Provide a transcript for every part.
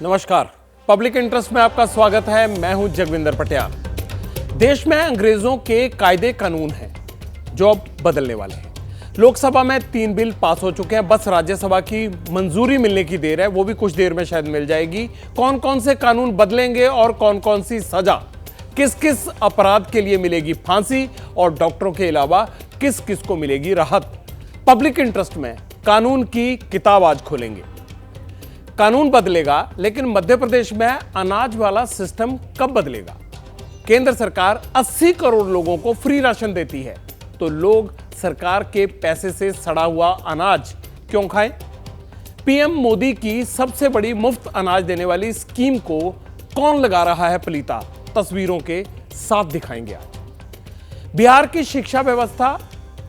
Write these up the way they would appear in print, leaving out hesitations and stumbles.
नमस्कार, public interest में आपका स्वागत है। मैं हूं जगविंदर पटियाल। देश में अंग्रेजों के कायदे कानून हैं जो अब बदलने वाले हैं। लोकसभा में 3 बिल पास हो चुके हैं, बस राज्यसभा की मंजूरी मिलने की देर है, वो भी कुछ देर में शायद मिल जाएगी। कौन कौन से कानून बदलेंगे और कौन कौन सी सजा, किस किस अपराध के लिए मिलेगी फांसी और डॉक्टरों के अलावा किस किस को मिलेगी राहत, पब्लिक इंटरेस्ट में कानून की किताब आज खोलेंगे। कानून बदलेगा, लेकिन मध्य प्रदेश में अनाज वाला सिस्टम कब बदलेगा? केंद्र सरकार 80 करोड़ लोगों को फ्री राशन देती है, तो लोग सरकार के पैसे से सड़ा हुआ अनाज क्यों खाएं? पीएम मोदी की सबसे बड़ी मुफ्त अनाज देने वाली स्कीम को कौन लगा रहा है पलीता? तस्वीरों के साथ दिखाएंगे आज। बिहार की शिक्षा व्यवस्था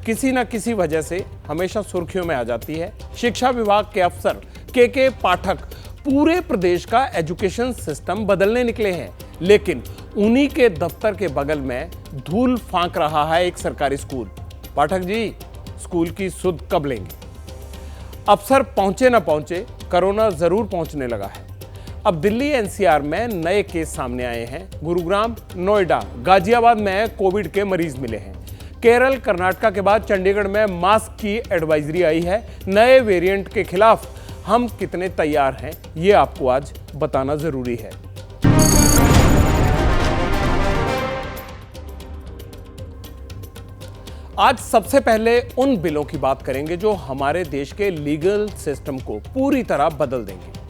किसी न किसी वजह से हमेशा सुर्खियों में आ जाती है। शिक्षा विभाग के अफसर के पाठक पूरे प्रदेश का एजुकेशन सिस्टम बदलने निकले हैं, लेकिन उन्हीं के दफ्तर के बगल में धूल फांक रहा है एक सरकारी स्कूल। पाठक जी, स्कूल की सुध कब लेंगे? अफसर पहुंचे ना पहुंचे, कोरोना जरूर पहुंचने लगा है। अब दिल्ली एनसीआर में नए केस सामने आए हैं। गुरुग्राम, नोएडा, गाजियाबाद में कोविड के मरीज मिले हैं। केरल, कर्नाटक के बाद चंडीगढ़ में मास्क की एडवाइजरी आई है। नए वेरिएंट के खिलाफ हम कितने तैयार हैं, ये आपको आज बताना जरूरी है। आज सबसे पहले उन बिलों की बात करेंगे जो हमारे देश के लीगल सिस्टम को पूरी तरह बदल देंगे।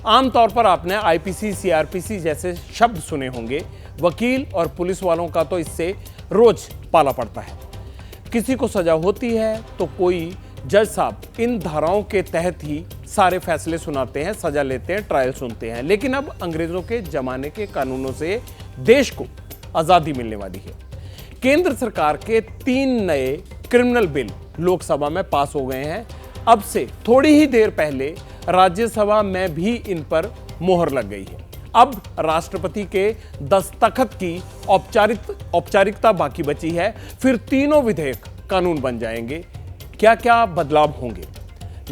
आमतौर पर आपने आईपीसी, सीआरपीसी जैसे शब्द सुने होंगे। वकील और पुलिस वालों का तो इससे रोज पाला पड़ता है। किसी को सजा होती है तो कोई जज साहब इन धाराओं के तहत ही सारे फैसले सुनाते हैं, सजा लेते हैं, ट्रायल सुनते हैं। लेकिन अब अंग्रेजों के जमाने के कानूनों से देश को आजादी मिलने वाली है। केंद्र सरकार के 3 नए क्रिमिनल बिल लोकसभा में पास हो गए हैं। अब से थोड़ी ही देर पहले राज्यसभा में भी इन पर मोहर लग गई है। अब राष्ट्रपति के दस्तखत की औपचारिकता बाकी बची है, फिर तीनों विधेयक कानून बन जाएंगे। क्या क्या बदलाव होंगे?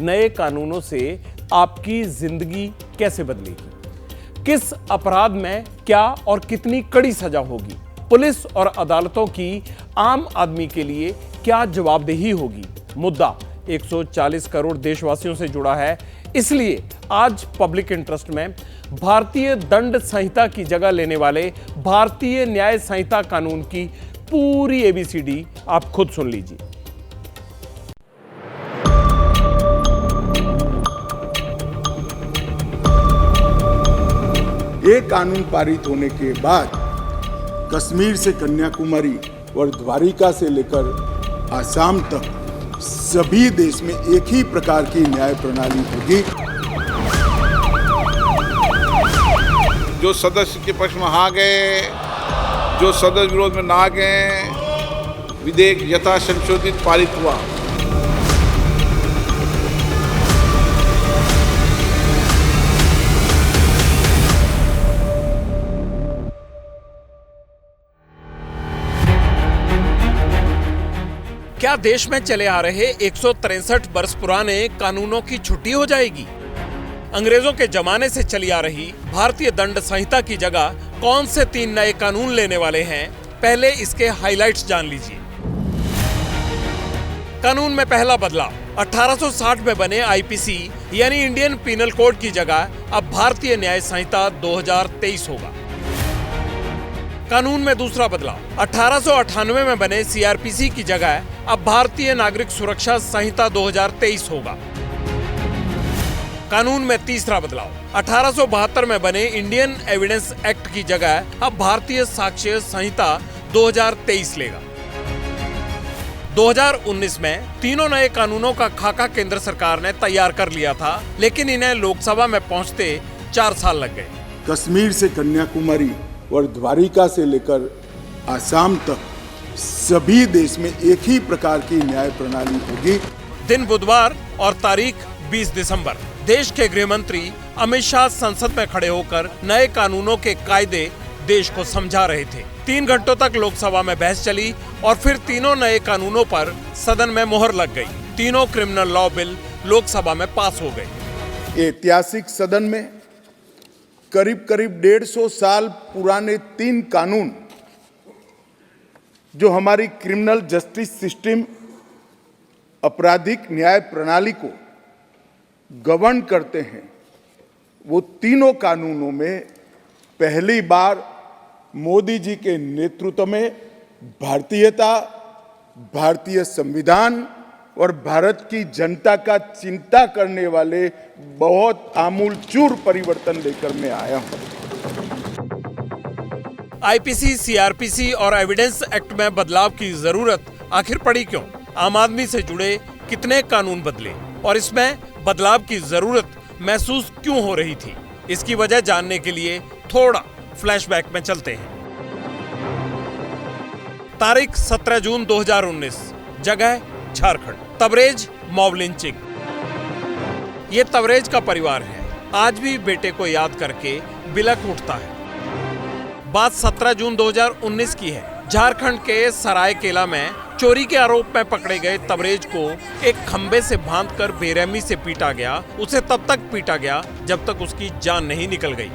नए कानूनों से आपकी जिंदगी कैसे बदलेगी? किस अपराध में क्या और कितनी कड़ी सजा होगी? पुलिस और अदालतों की आम आदमी के लिए क्या जवाबदेही होगी? मुद्दा 140 करोड़ देशवासियों से जुड़ा है, इसलिए आज पब्लिक इंटरेस्ट में भारतीय दंड संहिता की जगह लेने वाले भारतीय न्याय संहिता कानून की पूरी एबीसीडी आप खुद सुन लीजिए। ये कानून पारित होने के बाद कश्मीर से कन्याकुमारी और द्वारिका से लेकर आसाम तक सभी देश में एक ही प्रकार की न्याय प्रणाली होगी। जो सदस्य के पक्ष में आ गए, जो सदस्य विरोध में ना गए, विधेयक यथा संशोधित पारित हुआ। क्या देश में चले आ रहे 163 वर्ष पुराने कानूनों की छुट्टी हो जाएगी? अंग्रेजों के जमाने से चली आ रही भारतीय दंड संहिता की जगह कौन से 3 नए कानून लेने वाले हैं? पहले इसके हाइलाइट्स जान लीजिए। कानून में पहला बदलाव, 1860 में बने आईपीसी यानी इंडियन पीनल कोड की जगह अब भारतीय न्याय संहिता 2023 होगा। कानून में दूसरा बदलाव, 1898 में बने सीआरपीसी की जगह अब भारतीय नागरिक सुरक्षा संहिता 2023 होगा। कानून में तीसरा बदलाव, 1872 में बने इंडियन एविडेंस एक्ट की जगह अब भारतीय साक्ष्य संहिता 2023 लेगा। 2019 में तीनों नए कानूनों का खाका केंद्र सरकार ने तैयार कर लिया था, लेकिन इन्हें लोकसभा में पहुंचते 4 साल लग गए। कश्मीर से कन्याकुमारी और द्वारिका से लेकर आसाम तक सभी देश में एक ही प्रकार की न्याय प्रणाली होगी। दिन बुधवार और तारीख 20 दिसंबर। देश के गृह मंत्री अमित शाह संसद में खड़े होकर नए कानूनों के कायदे देश को समझा रहे थे। 3 घंटों तक लोकसभा में बहस चली और फिर तीनों नए कानूनों पर सदन में मोहर लग गई। तीनों क्रिमिनल लॉ बिल लोकसभा में पास हो गए। ऐतिहासिक सदन में करीब करीब 150 साल पुराने 3 कानून जो हमारी क्रिमिनल जस्टिस सिस्टम, आपराधिक न्याय प्रणाली को गवर्न करते हैं, वो तीनों कानूनों में पहली बार मोदी जी के नेतृत्व में भारतीयता, भारतीय संविधान और भारत की जनता का चिंता करने वाले बहुत आमूलचूल परिवर्तन लेकर मैं आया हूं। आईपीसी, सीआरपीसी और एविडेंस एक्ट में बदलाव की जरूरत आखिर पड़ी क्यों? आम आदमी से जुड़े कितने कानून बदले और इसमें बदलाव की जरूरत महसूस क्यों हो रही थी? इसकी वजह जानने के लिए थोड़ा फ्लैशबैक में चलते हैं। तारीख 17 जून 2019, जगह झारखंड। Tabrez mob lynching. ये तबरेज का परिवार है, आज भी बेटे को याद करके बिलख उठता है। बात 17 जून 2019 की है। झारखंड के सरायकेला में चोरी के आरोप में पकड़े गए तबरेज को एक खंबे से बांधकर बेरहमी से पीटा गया। उसे तब तक पीटा गया जब तक उसकी जान नहीं निकल गई।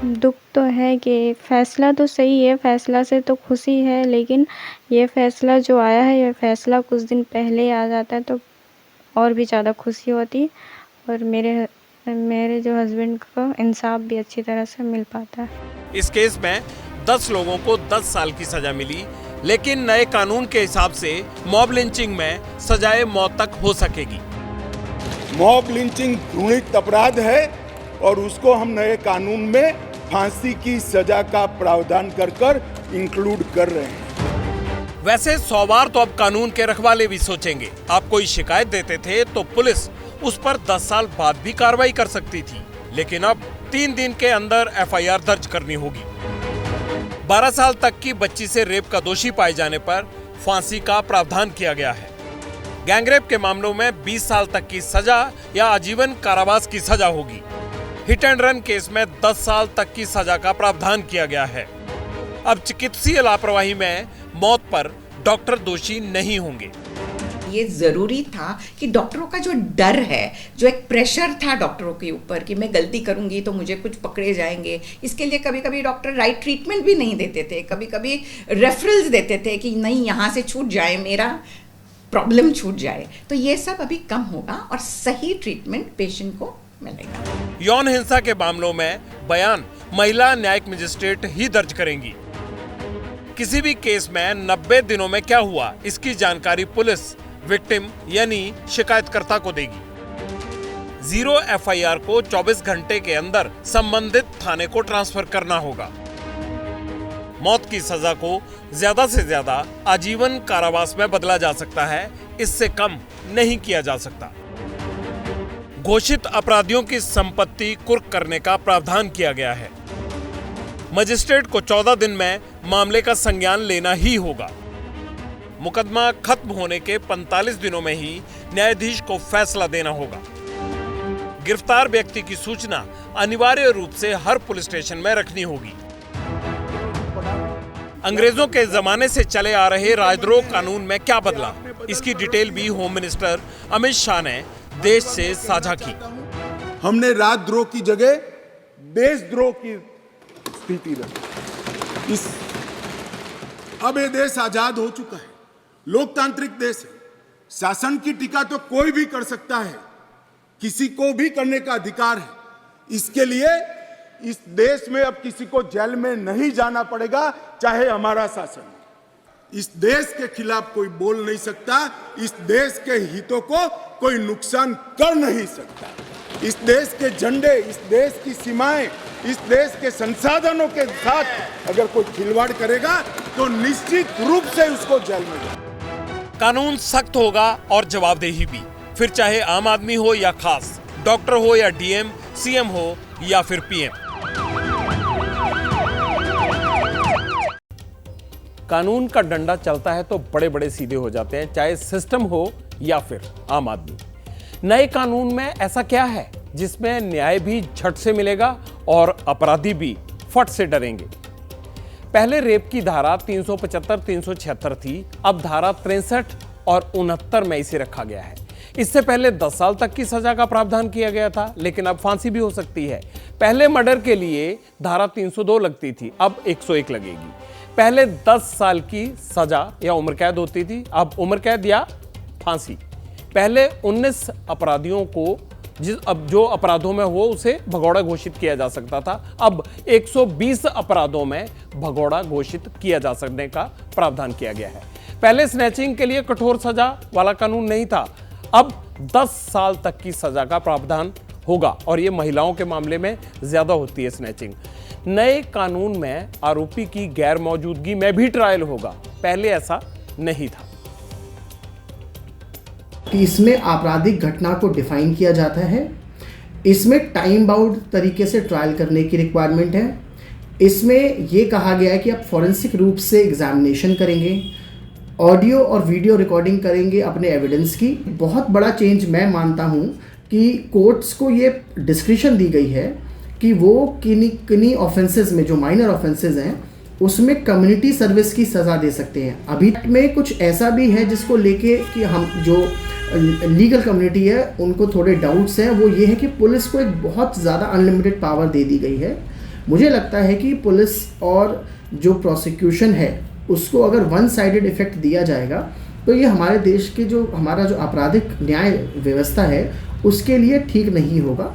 दुख तो है कि फैसला तो सही है, फैसला से तो खुशी है, लेकिन ये फैसला जो आया है, ये फैसला कुछ दिन पहले आ जाता है तो और भी ज़्यादा खुशी होती और मेरे जो हस्बैंड को इंसाफ भी अच्छी तरह से मिल पाता है। इस केस में 10 लोगों को 10 साल की सजा मिली, लेकिन नए कानून के हिसाब से मॉब लिंचिंग में सजाए मौत तक हो सकेगी। मॉब लिंचिंग घृणित अपराध है और उसको हम नए कानून में फांसी की सजा का प्रावधान कर इंक्लूड कर रहे हैं। वैसे 100 बार तो अब कानून के रखवाले भी सोचेंगे। आप कोई शिकायत देते थे तो पुलिस उस पर 10 साल बाद भी कार्रवाई कर सकती थी, लेकिन अब 3 दिन के अंदर एफआईआर दर्ज करनी होगी। 12 साल तक की बच्ची से रेप का दोषी पाए जाने पर फांसी का प्रावधान किया गया है। गैंगरेप के मामलों में 20 साल तक की सजा या आजीवन कारावास की सजा होगी। हिट एंड रन केस में 10 साल तक की सजा का प्रावधान किया गया है। अब चिकित्सीय लापरवाही में मौत पर डॉक्टर दोषी नहीं होंगे। ये ज़रूरी था कि डॉक्टरों का जो डर है, जो एक प्रेशर था डॉक्टरों के ऊपर कि मैं गलती करूंगी तो मुझे कुछ पकड़े जाएंगे, इसके लिए कभी कभी डॉक्टर राइट ट्रीटमेंट भी नहीं देते थे, कभी कभी रेफरल्स देते थे कि नहीं यहाँ से छूट जाए, मेरा प्रॉब्लम छूट जाए। तो ये सब अभी कम होगा और सही ट्रीटमेंट पेशेंट को मिलेगा। यौन हिंसा के मामलों में बयान महिला न्यायिक मजिस्ट्रेट ही दर्ज करेंगी। किसी भी केस में 90 दिनों में क्या हुआ, इसकी जानकारी पुलिस विक्टिम यानी शिकायतकर्ता को देगी। 0 एफआईआर को 24 घंटे के अंदर संबंधित थाने को ट्रांसफर करना होगा। मौत की सजा को ज्यादा से ज्यादा आजीवन कारावास में बदला जा सकता है, इससे कम नहीं किया जा सकता। घोषित अपराधियों की संपत्ति कुर्क करने का प्रावधान किया गया है। मजिस्ट्रेट को 14 दिन में मामले का संज्ञान लेना ही होगा। मुकदमा खत्म होने के 45 दिनों में ही न्यायाधीश को फैसला देना होगा। गिरफ्तार व्यक्ति की सूचना अनिवार्य रूप से हर पुलिस स्टेशन में रखनी होगी। अंग्रेजों के जमाने से चले आ रहे राजद्रोह कानून में क्या बदला, इसकी डिटेल भी होम मिनिस्टर अमित शाह ने देश से साझा की। हमने राजद्रोह की जगह देशद्रोह की स्थिति रखी। अब ये देश आजाद हो चुका है, लोकतांत्रिक देश है। शासन की टीका तो कोई भी कर सकता है, किसी को भी करने का अधिकार है। इसके लिए इस देश में अब किसी को जेल में नहीं जाना पड़ेगा, चाहे हमारा शासन। इस देश के खिलाफ कोई बोल नहीं सकता, इस देश के हितों को कोई नुकसान कर नहीं सकता। इस देश के झंडे, इस देश की सीमाएं, इस देश के संसाधनों के साथ अगर कोई खिलवाड़ करेगा तो निश्चित रूप से उसको जेल में जाए। कानून सख्त होगा और जवाबदेही भी, फिर चाहे आम आदमी हो या खास, डॉक्टर हो या डीएम, सीएम हो या फिर पीएम। कानून का डंडा चलता है तो बड़े बड़े सीधे हो जाते हैं, चाहे सिस्टम हो या फिर आम आदमी। नए कानून में ऐसा क्या है जिसमें न्याय भी झट से मिलेगा और अपराधी भी फट से डरेंगे? पहले रेप की धारा 375, 376 थी, अब धारा 63 और 69 में इसे रखा गया है। इससे पहले 10 साल तक की सजा का प्रावधान किया गया था, लेकिन अब फांसी भी हो सकती है। पहले मर्डर के लिए धारा 302 लगती थी, अब 101 लगेगी। पहले 10 साल की सजा या उम्र कैद होती थी, अब उम्र कैद या फांसी। पहले 19 अपराधियों को अब जो अपराधों में हो उसे भगौड़ा घोषित किया जा सकता था, अब 120 अपराधों में भगौड़ा घोषित किया जा सकने का प्रावधान किया गया है। पहले स्नैचिंग के लिए कठोर सजा वाला कानून नहीं था, अब 10 साल तक की सजा का प्रावधान होगा और ये महिलाओं के मामले में ज्यादा होती है स्नैचिंग। नए कानून में आरोपी की गैर मौजूदगी में भी ट्रायल होगा, पहले ऐसा नहीं था। कि इसमें आपराधिक घटना को डिफाइन किया जाता है, इसमें टाइम बाउंड तरीके से ट्रायल करने की रिक्वायरमेंट है, इसमें यह कहा गया है कि आप फॉरेंसिक रूप से एग्जामिनेशन करेंगे, ऑडियो और वीडियो रिकॉर्डिंग करेंगे अपने एविडेंस की। बहुत बड़ा चेंज मैं मानता हूं कि कोर्ट्स को ये डिस्क्रिशन दी गई है कि वो किन्हीं ऑफेंसेस में, जो माइनर ऑफेंसेस हैं, उसमें कम्युनिटी सर्विस की सज़ा दे सकते हैं। अभी में कुछ ऐसा भी है जिसको लेके कि हम जो लीगल कम्युनिटी है उनको थोड़े डाउट्स हैं, वो ये है कि पुलिस को एक बहुत ज़्यादा अनलिमिटेड पावर दे दी गई है। मुझे लगता है कि पुलिस और जो प्रोसिक्यूशन है उसको अगर वन साइडेड इफेक्ट दिया जाएगा तो ये हमारे देश के हमारा जो आपराधिक न्याय व्यवस्था है उसके लिए ठीक नहीं होगा।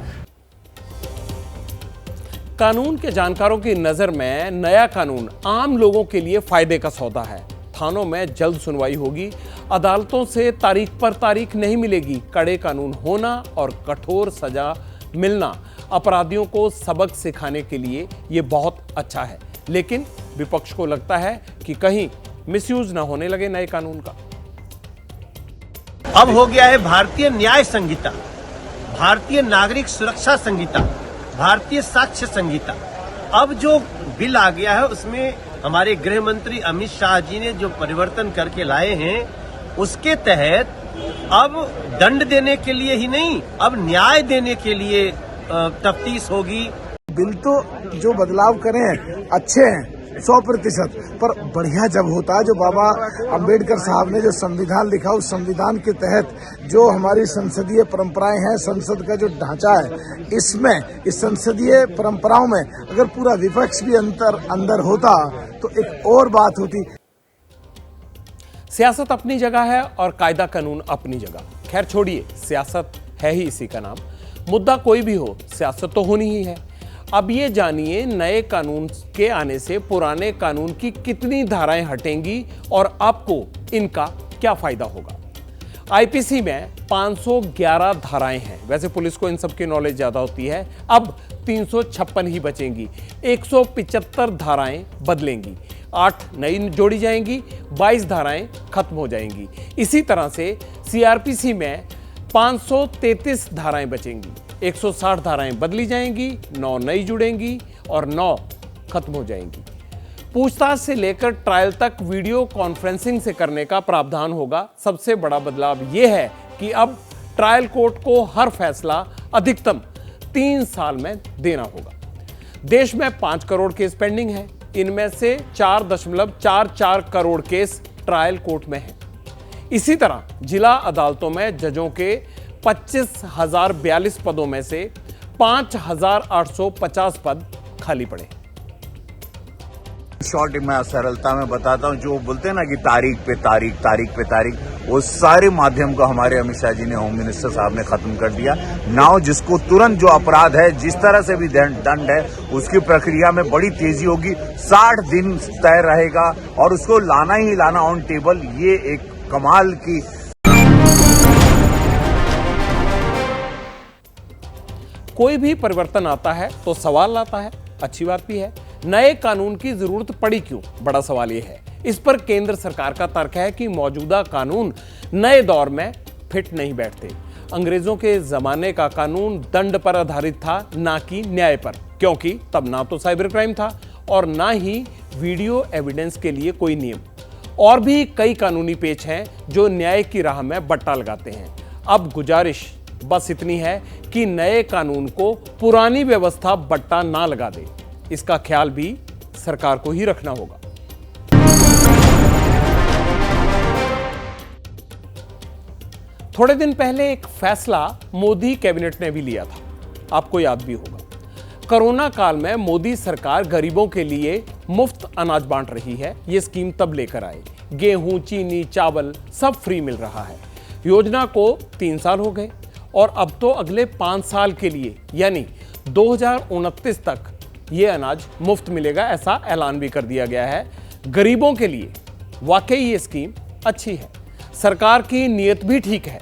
कानून के जानकारों की नजर में नया कानून आम लोगों के लिए फायदे का सौदा है। थानों में जल्द सुनवाई होगी, अदालतों से तारीख पर तारीख नहीं मिलेगी। कड़े कानून होना और कठोर सजा मिलना अपराधियों को सबक सिखाने के लिए ये बहुत अच्छा है, लेकिन विपक्ष को लगता है कि कहीं मिसयूज ना होने लगे नए कानून का। अब हो गया है भारतीय न्याय संहिता, भारतीय नागरिक सुरक्षा संहिता, भारतीय साक्ष्य संहिता। अब जो बिल आ गया है उसमें हमारे गृह मंत्री अमित शाह जी ने जो परिवर्तन करके लाए हैं, उसके तहत अब दंड देने के लिए ही नहीं, अब न्याय देने के लिए तफ्तीश होगी। बिल तो जो बदलाव करे हैं अच्छे हैं 100%, पर बढ़िया जब होता है जो बाबा अंबेडकर साहब ने जो संविधान लिखा, उस संविधान के तहत जो हमारी संसदीय परंपराएं हैं, संसद का जो ढांचा है, इसमें इस संसदीय परंपराओं में अगर पूरा विपक्ष भी अंदर होता तो एक और बात होती। सियासत अपनी जगह है और कायदा कानून अपनी जगह। खैर छोड़िए, सियासत है ही इसी का नाम। मुद्दा कोई भी हो, सियासत तो होनी ही है। अब ये जानिए नए कानून के आने से पुराने कानून की कितनी धाराएं हटेंगी और आपको इनका क्या फायदा होगा। आईपीसी में 511 धाराएं हैं, वैसे पुलिस को इन सब की नॉलेज ज्यादा होती है। अब 356 ही बचेंगी, 175 धाराएं बदलेंगी, 8 नई जोड़ी जाएंगी, 22 धाराएं खत्म हो जाएंगी। इसी तरह से सीआरपीसी में 533 धाराएं बचेंगी, 160 धाराएं बदली जाएंगी, 9 नई जुड़ेंगी और 9 खत्म हो जाएंगी। पूछताछ से लेकर ट्रायल तक वीडियो कॉन्फ्रेंसिंग से करने का प्रावधान होगा। सबसे बड़ा बदलाव यह है कि अब ट्रायल कोर्ट को हर फैसला अधिकतम 3 साल में देना होगा। देश में 5 करोड़ केस पेंडिंग है, इनमें से 4.44 करोड़ केस ट्रायल कोर्ट में है। इसी तरह जिला अदालतों में जजों के 25,042 पदों में से 5,850 पद खाली पड़े। शॉर्ट मैं सरलता में बताता हूं, जो बोलते हैं ना कि तारीख पे तारीख, वो सारे माध्यम को हमारे अमित शाह जी ने, होम मिनिस्टर साहब ने खत्म कर दिया। नाउ जिसको तुरंत जो अपराध है, जिस तरह से भी दंड है, उसकी प्रक्रिया में बड़ी तेजी होगी। 60 दिन तय रहेगा और उसको लाना ही लाना ऑन टेबल। ये एक कमाल की। कोई भी परिवर्तन आता है तो सवाल आता है, अच्छी बात भी है। नए कानून की जरूरत पड़ी क्यों, बड़ा सवाल यह है। इस पर केंद्र सरकार का तर्क है कि मौजूदा कानून नए दौर में फिट नहीं बैठते। अंग्रेजों के जमाने का कानून दंड पर आधारित था, ना कि न्याय पर, क्योंकि तब ना तो साइबर क्राइम था और ना ही वीडियो एविडेंस के लिए कोई नियम। और भी कई कानूनी पेच हैं जो न्याय की राह में बट्टा लगाते हैं। अब गुजारिश बस इतनी है कि नए कानून को पुरानी व्यवस्था बट्टा ना लगा दे। इसका ख्याल भी सरकार को ही रखना होगा। थोड़े दिन पहले एक फैसला मोदी कैबिनेट ने भी लिया था, आपको याद भी होगा। कोरोना काल में मोदी सरकार गरीबों के लिए मुफ्त अनाज बांट रही है। ये स्कीम तब लेकर आए, गेहूं, चीनी, चावल सब फ्री मिल रहा है। योजना को 3 साल हो गए और अब तो अगले 5 साल के लिए यानी 2029 तक ये अनाज मुफ्त मिलेगा, ऐसा ऐलान भी कर दिया गया है। गरीबों के लिए वाकई ये स्कीम अच्छी है, सरकार की नीयत भी ठीक है।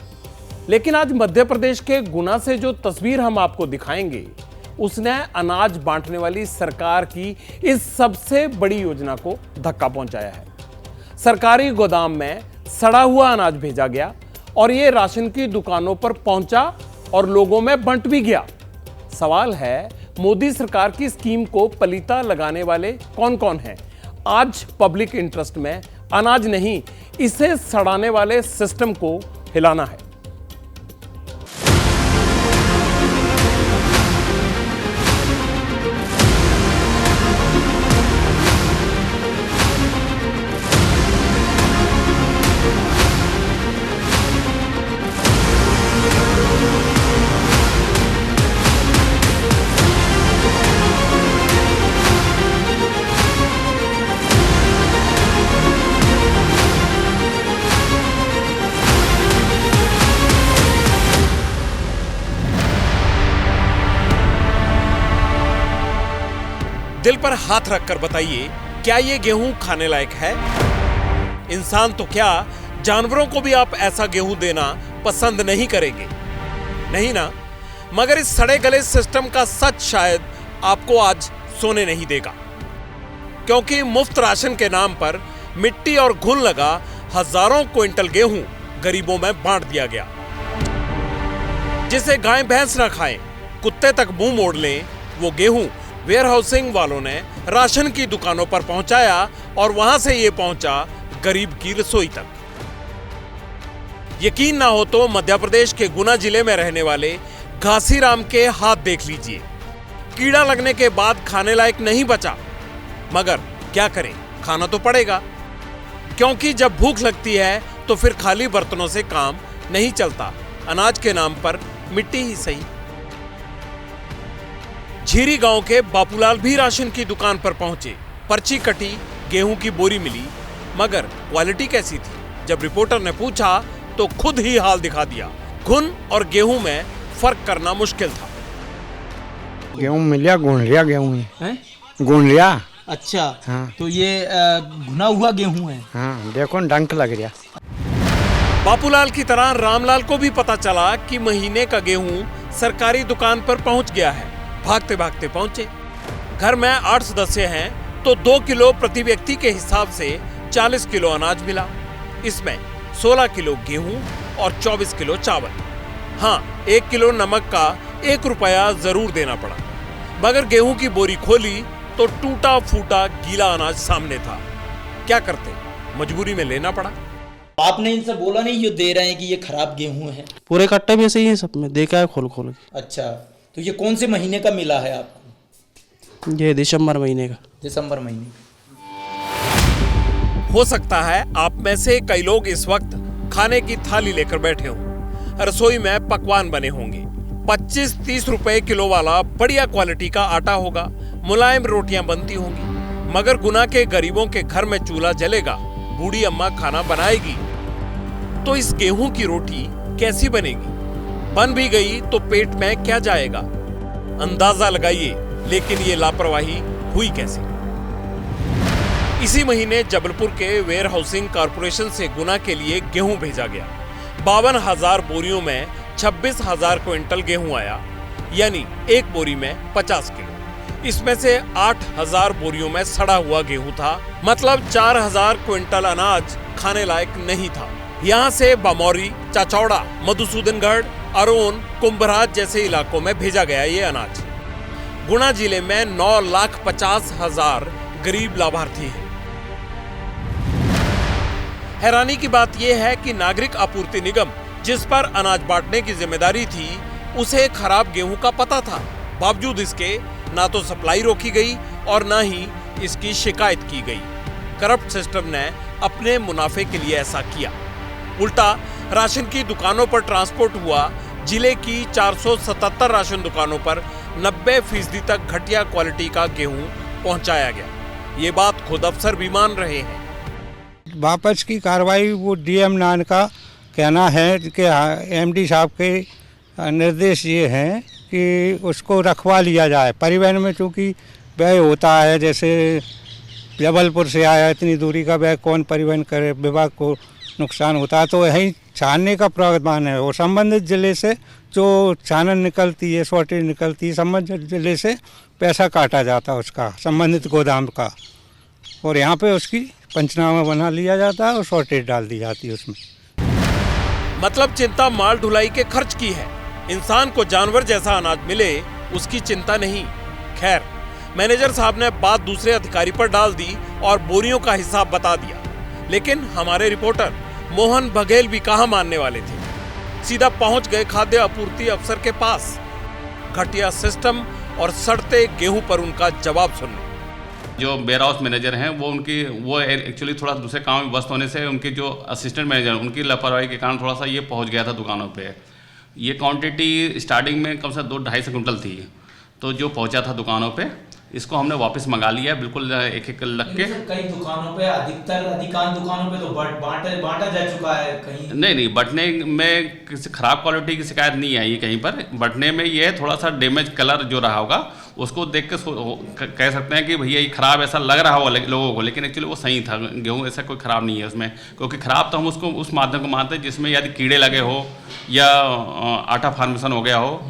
लेकिन आज मध्य प्रदेश के गुना से जो तस्वीर हम आपको दिखाएंगे, उसने अनाज बांटने वाली सरकार की इस सबसे बड़ी योजना को धक्का पहुंचाया है। सरकारी गोदाम में सड़ा हुआ अनाज भेजा गया और ये राशन की दुकानों पर पहुंचा और लोगों में बंट भी गया। सवाल है, मोदी सरकार की स्कीम को पलीता लगाने वाले कौन कौन हैं? आज पब्लिक इंटरेस्ट में अनाज नहीं, इसे सड़ाने वाले सिस्टम को हिलाना है। दिल पर हाथ रखकर बताइए, क्या ये गेहूं खाने लायक है? इंसान तो क्या, जानवरों को भी आप ऐसा गेहूं देना पसंद नहीं करेंगे, नहीं ना? मगर इस सड़े गले सिस्टम का सच शायद आपको आज सोने नहीं देगा, क्योंकि मुफ्त राशन के नाम पर मिट्टी और घुन लगा हजारों क्विंटल गेहूं गरीबों में बांट दिया गया। जिसे गाय भैंस न खाएं, कुत्ते तक मुंह मोड़ लें, वो गेहूं वेयर हाउसिंग वालों ने राशन की दुकानों पर पहुंचाया और वहां से ये पहुंचा गरीब की रसोई तक। यकीन ना हो तो मध्य प्रदेश के गुना जिले में रहने वाले घासीराम के हाथ देख लीजिए। कीड़ा लगने के बाद खाने लायक नहीं बचा, मगर क्या करें, खाना तो पड़ेगा, क्योंकि जब भूख लगती है तो फिर खाली बर्तनों से काम नहीं चलता। अनाज के नाम पर मिट्टी ही सही। झीरी गांव के बापूलाल भी राशन की दुकान पर पहुंचे। पर्ची कटी, गेहूं की बोरी मिली, मगर क्वालिटी कैसी थी? जब रिपोर्टर ने पूछा तो खुद ही हाल दिखा दिया। घुन और गेहूं में फर्क करना मुश्किल था। गेहूं मिलिया, गुंडरिया गेहूं है, गुंडरिया। अच्छा, हाँ। तो ये भुना हुआ गेहूं है। हाँ, देखो डंक लग रहा। बापूलाल की तरह रामलाल को भी पता चला कि महीने का गेहूं सरकारी दुकान पर पहुंच गया है। भागते भागते पहुंचे। घर में 8 सदस्य हैं तो 2 किलो प्रति व्यक्ति के हिसाब से 40 किलो अनाज मिला। इसमें 16 किलो गेहूं और 24 किलो चावल। हाँ, 1 किलो नमक का 1 रुपया जरूर देना पड़ा। मगर गेहूं की बोरी खोली तो टूटा फूटा गीला अनाज सामने था। क्या करते, मजबूरी में लेना पड़ा। आपने इनसे बोला नहीं ये दे रहे हैं कि ये खराब गेहूं है? पूरे कट्टे भी ऐसे ही है, सब में देखा है खोल खोल के। अच्छा, तो ये कौन से महीने का मिला है आपको? ये दिसंबर महीने का। दिसंबर महीने। हो सकता है आप में से कई लोग इस वक्त खाने की थाली लेकर बैठे हों। रसोई में पकवान बने होंगे। 25-30 रुपए किलो वाला बढ़िया क्वालिटी का आटा होगा, मुलायम रोटियां बनती होंगी। मगर गुना के गरीबों के घर में चूल्हा जलेगा, बूढ़ी अम्मा खाना बनाएगी, तो इस गेहूं की रोटी कैसी बनेगी? बन भी गई तो पेट में क्या जाएगा? अंदाजा लगाइए, लेकिन ये लापरवाही हुई कैसे? इसी महीने जबलपुर के वेयर हाउसिंग कॉर्पोरेशन से गुना के लिए गेहूं भेजा गया। 52,000 बोरियों में 26,000 क्विंटल गेहूं आया, यानी एक बोरी में 50 किलो। इसमें से 8,000 बोरियों में सड़ा हुआ गेहूं था, मतलब 4,000 क्विंटल अनाज खाने लायक नहीं था। यहाँ से बमौरी, चाचौड़ा, मधुसूदनगढ़, अरोन, कुंभराज जैसे इलाकों में भेजा गया ये अनाज। गुना जिले में 9,50,000 गरीब लाभार्थी हैं। हैरानी की बात यह है कि नागरिक आपूर्ति निगम, जिस पर अनाज बांटने की जिम्मेदारी थी, उसे खराब गेहूं का पता था। बावजूद इसके ना तो सप्लाई रोकी गई और ना ही इसकी शिकायत की गई। करप्ट सिस्टम ने अपने मुनाफे के लिए ऐसा किया। उल्टा राशन की दुकानों पर ट्रांसपोर्ट हुआ, जिले की 477 राशन दुकानों पर 90% तक घटिया क्वालिटी का गेहूं पहुंचाया गया। ये बात खुद अफसर भी मान रहे हैं। वापस की कार्रवाई वो डीएम नान का कहना है कि एमडी साहब के निर्देश ये हैं कि उसको रखवा लिया जाए। परिवहन में चूँकि व्यय होता है, जैसे जबलपुर से आया इतनी दूरी का व्यय कौन परिवहन करे, विभाग को नुकसान होता है, तो यही छानने का प्रावधान है। और संबंधित जिले से जो छानन निकलती है, शॉर्टेज निकलती है, संबंधित जिले से पैसा काटा जाता है उसका, संबंधित गोदाम का, और यहाँ पे उसकी पंचनामा बना लिया जाता है और शॉर्टेज डाल दी जाती है उसमें। मतलब चिंता माल ढुलाई के खर्च की है, इंसान को जानवर जैसा अनाज मिले उसकी चिंता नहीं। खैर, मैनेजर साहब ने बात दूसरे अधिकारी पर डाल दी और बोरियों का हिसाब बता दिया। लेकिन हमारे रिपोर्टर मोहन बघेल भी कहां मानने वाले थे, सीधा पहुंच गए खाद्य आपूर्ति अफसर के पास, घटिया सिस्टम और सड़ते गेहूं पर उनका जवाब सुनने। जो वेयर हाउस मैनेजर हैं वो एक्चुअली थोड़ा दूसरे काम में व्यस्त होने से उनके जो असिस्टेंट मैनेजर उनकी लापरवाही के कारण थोड़ा सा ये पहुंच गया था दुकानों पे। ये क्वांटिटी स्टार्टिंग में कम से कम 2-2.5 क्विंटल थी, तो जो पहुंचा था दुकानों पे इसको हमने वापस मंगा लिया, बिल्कुल एक लग के। कई दुकानों पे अधिकांश दुकानों पे तो बांटा जा चुका है। कहीं नहीं, बंटने में किसी खराब क्वालिटी की शिकायत नहीं आई कहीं पर। बंटने में ये थोड़ा सा डैमेज कलर जो रहा होगा उसको देख के कह सकते हैं कि भैया ये खराब ऐसा लग रहा होगा लोगों को, लेकिन एक्चुअली वो सही था। गेहूँ ऐसा कोई खराब नहीं है उसमें, क्योंकि खराब तो हम उसको उस माध्यम को मानते हैं जिसमें यदि कीड़े लगे हो या आटा फॉर्मेशन हो गया हो,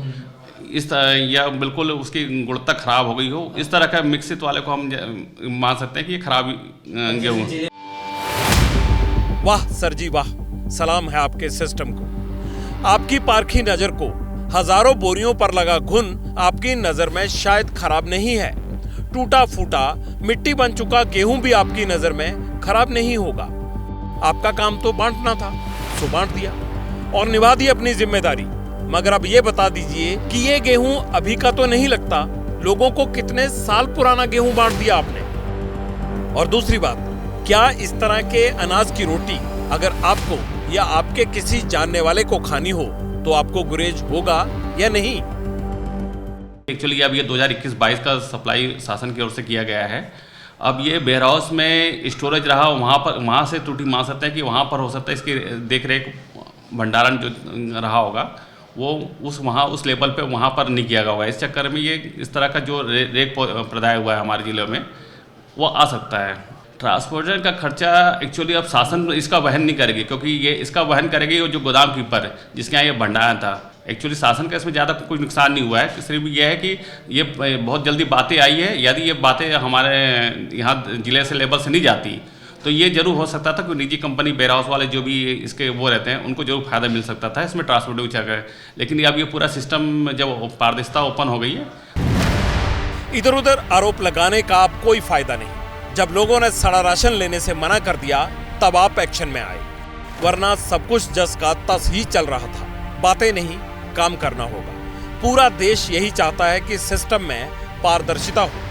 इस तरह, या बिल्कुल उसकी गुणवत्ता खराब हो गई हो, इस तरह का मिक्सित वाले को हम मान सकते हैं कि ये खराब गेहूँ। वाह सर जी वाह, सलाम है आपके सिस्टम को। आपकी पारखी नजर को हजारों बोरियों पर लगा घुन आपकी नजर में शायद खराब नहीं है। टूटा फूटा मिट्टी बन चुका गेहूं भी आपकी नजर में खराब नहीं होगा। आपका काम तो बांटना था, सो बांट दिया और निभा दी अपनी जिम्मेदारी। मगर अब ये बता दीजिए कि ये गेहूं अभी का तो नहीं लगता, लोगों को कितने साल पुराना गेहूं बांट दिया आपने। और दूसरी बात, क्या इस तरह के अनाज की रोटी अगर आपको या आपके किसी जानने वाले को खानी हो तो आपको गुरेज होगा या नहीं? एक्चुअली अब ये 2021-22 का सप्लाई शासन की ओर से किया गया है। अब ये वेयर हाउस में स्टोरेज रहा, वहाँ से त्रुटि मान सकते हैं कि वहाँ पर हो सकता है इसकी देख रेख भंडारण जो रहा होगा वो उस लेवल पे वहाँ पर नहीं किया गया होगा। इस चक्कर में ये इस तरह का जो रेक प्रदाय हुआ है हमारे ज़िले में वो आ सकता है। ट्रांसपोर्टर का खर्चा एक्चुअली अब शासन इसका वहन नहीं करेगी, क्योंकि ये इसका वहन करेगी जो गोदाम कीपर जिसके यहाँ ये भंडारण था। एक्चुअली शासन का इसमें ज़्यादा कुछ नुकसान नहीं हुआ है, सिर्फ ये है कि ये बहुत जल्दी बातें आई है। यदि ये बातें हमारे यहाँ ज़िले से लेवल से नहीं जाती तो ये जरूर हो सकता था कि निजी कंपनी वेयर हाउस वाले जो भी इसके वो रहते हैं उनको जरूर फायदा मिल सकता था इसमें ट्रांसपोर्ट चक्कर। लेकिन अब ये पूरा सिस्टम जब पारदर्शिता ओपन हो गई है, इधर उधर आरोप लगाने का अब कोई फायदा नहीं। जब लोगों ने सड़ा राशन लेने से मना कर दिया तब आप एक्शन में आए, वरना सब कुछ जस का तस ही चल रहा था। बातें नहीं, काम करना होगा। पूरा देश यही चाहता है कि सिस्टम में पारदर्शिता हो,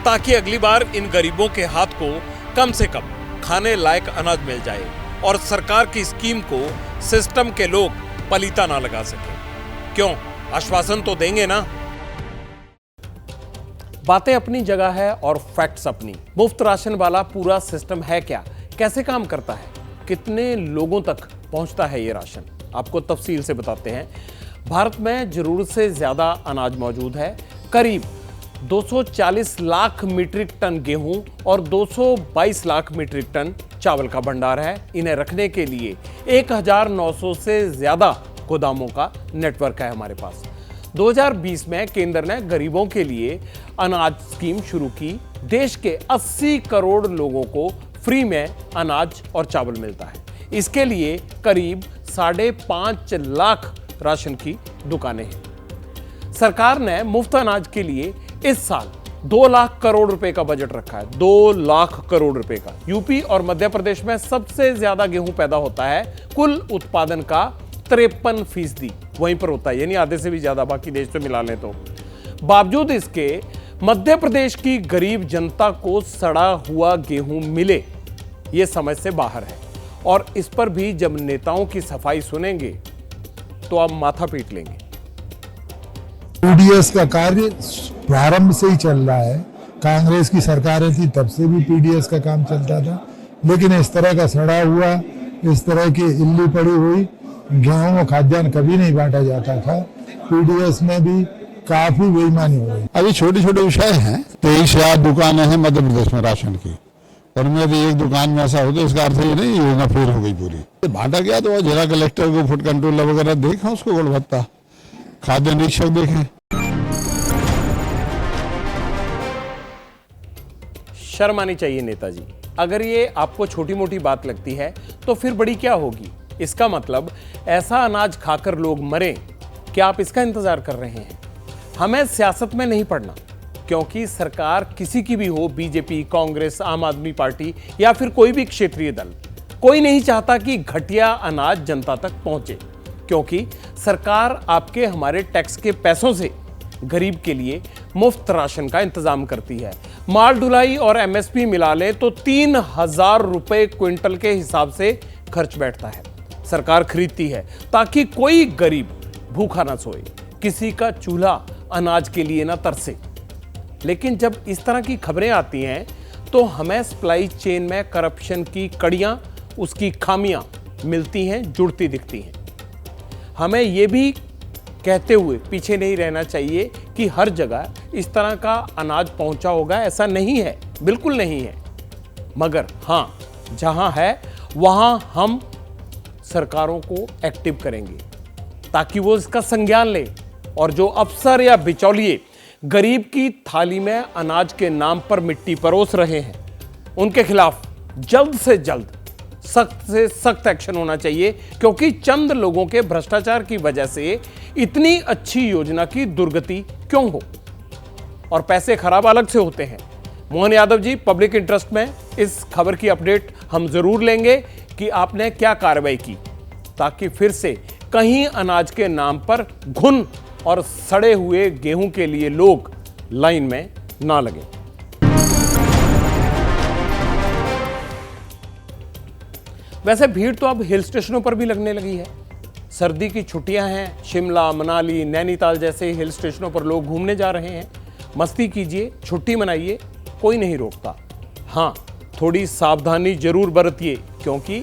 ताकि अगली बार इन गरीबों के हाथ को कम से कम खाने लायक अनाज मिल जाए और सरकार की स्कीम को सिस्टम के लोग पलीता ना लगा सके। क्यों, आश्वासन तो देंगे ना। बातें अपनी जगह है और फैक्ट्स अपनी। मुफ्त राशन वाला पूरा सिस्टम है क्या, कैसे काम करता है, कितने लोगों तक पहुंचता है ये राशन, आपको तफसील से बताते हैं। भारत में जरूरत से ज्यादा अनाज मौजूद है। करीब 240 लाख मीट्रिक टन गेहूं और 222 लाख मीट्रिक टन चावल का भंडार है। इन्हें रखने के लिए 1900 से ज्यादा गोदामों का नेटवर्क है हमारे पास। 2020 में केंद्र ने गरीबों के लिए अनाज स्कीम शुरू की। देश के 80 करोड़ लोगों को फ्री में अनाज और चावल मिलता है। इसके लिए करीब 5.5 लाख राशन की दुकानें हैं। सरकार ने मुफ्त अनाज के लिए इस साल 2 लाख करोड़ रुपए का बजट रखा है। 2 लाख करोड़ रुपए का। यूपी और मध्य प्रदेश में सबसे ज्यादा गेहूं पैदा होता है। कुल उत्पादन का 53% वहीं पर होता है, यानी आधे से भी ज्यादा बाकी देश से मिला लें तो। बावजूद इसके मध्य प्रदेश की गरीब जनता को सड़ा हुआ गेहूं मिले, यह समझ से बाहर है। और इस पर भी जब नेताओं की सफाई सुनेंगे तो आप माथा पीट लेंगे। पीडीएस का कार्य प्रारंभ से ही चल रहा है। कांग्रेस की सरकारें थी तब से भी पीडीएस का काम चलता था, लेकिन इस तरह का सड़ा हुआ, इस तरह की इल्ली पड़ी हुई गेहूं और खाद्यान्न कभी नहीं बांटा जाता था। पीडीएस में भी काफी बेईमानी हो रही। अभी छोटे छोटे विषय हैं। 23 या दुकानें हैं मध्य प्रदेश में राशन की, और में यदि एक दुकान में ऐसा हो तो इसका अर्थ ये नहीं योजना फेल हो गई पूरी। बांटा गया तो जिला कलेक्टर को फूड कंट्रोलर वगैरह देखा, उसको गुणवत्ता खाद्य निरीक्षक देखें। शर्म आनी चाहिए नेताजी। अगर ये आपको छोटी मोटी बात लगती है तो फिर बड़ी क्या होगी। इसका मतलब ऐसा अनाज खाकर लोग मरें, क्या आप इसका इंतजार कर रहे हैं? हमें सियासत में नहीं पड़ना, क्योंकि सरकार किसी की भी हो, बीजेपी, कांग्रेस, आम आदमी पार्टी या फिर कोई भी क्षेत्रीय दल, कोई नहीं चाहता कि घटिया अनाज जनता तक पहुंचे, क्योंकि सरकार आपके हमारे टैक्स के पैसों से गरीब के लिए मुफ्त राशन का इंतजाम करती है। माल ढुलाई और एमएसपी मिला ले तो 3000 रुपए क्विंटल के हिसाब से खर्च बैठता है। सरकार खरीदती है ताकि कोई गरीब भूखा ना सोए, किसी का चूल्हा अनाज के लिए ना तरसे। लेकिन जब इस तरह की खबरें आती हैं तो हमें सप्लाई चेन में करप्शन की कड़ियां, उसकी खामियां मिलती हैं, जुड़ती दिखती हैं। हमें यह भी कहते हुए पीछे नहीं रहना चाहिए कि हर जगह इस तरह का अनाज पहुंचा होगा, ऐसा नहीं है, बिल्कुल नहीं है। मगर हां, जहां है वहां हम सरकारों को एक्टिव करेंगे ताकि वो इसका संज्ञान ले, और जो अफसर या बिचौलिए गरीब की थाली में अनाज के नाम पर मिट्टी परोस रहे हैं, उनके खिलाफ जल्द से जल्द सख्त से सख्त एक्शन होना चाहिए, क्योंकि चंद लोगों के भ्रष्टाचार की वजह से इतनी अच्छी योजना की दुर्गति क्यों हो, और पैसे खराब अलग से होते हैं। मोहन यादव जी, पब्लिक इंटरेस्ट में इस खबर की अपडेट हम जरूर लेंगे कि आपने क्या कार्रवाई की, ताकि फिर से कहीं अनाज के नाम पर घुन और सड़े हुए गेहूं के लिए लोग लाइन में ना लगे। वैसे भीड़ तो अब हिल स्टेशनों पर भी लगने लगी है। सर्दी की छुट्टियां हैं, शिमला, मनाली, नैनीताल जैसे हिल स्टेशनों पर लोग घूमने जा रहे हैं। मस्ती कीजिए, छुट्टी मनाइए, कोई नहीं रोकता। हाँ, थोड़ी सावधानी जरूर बरतिए, क्योंकि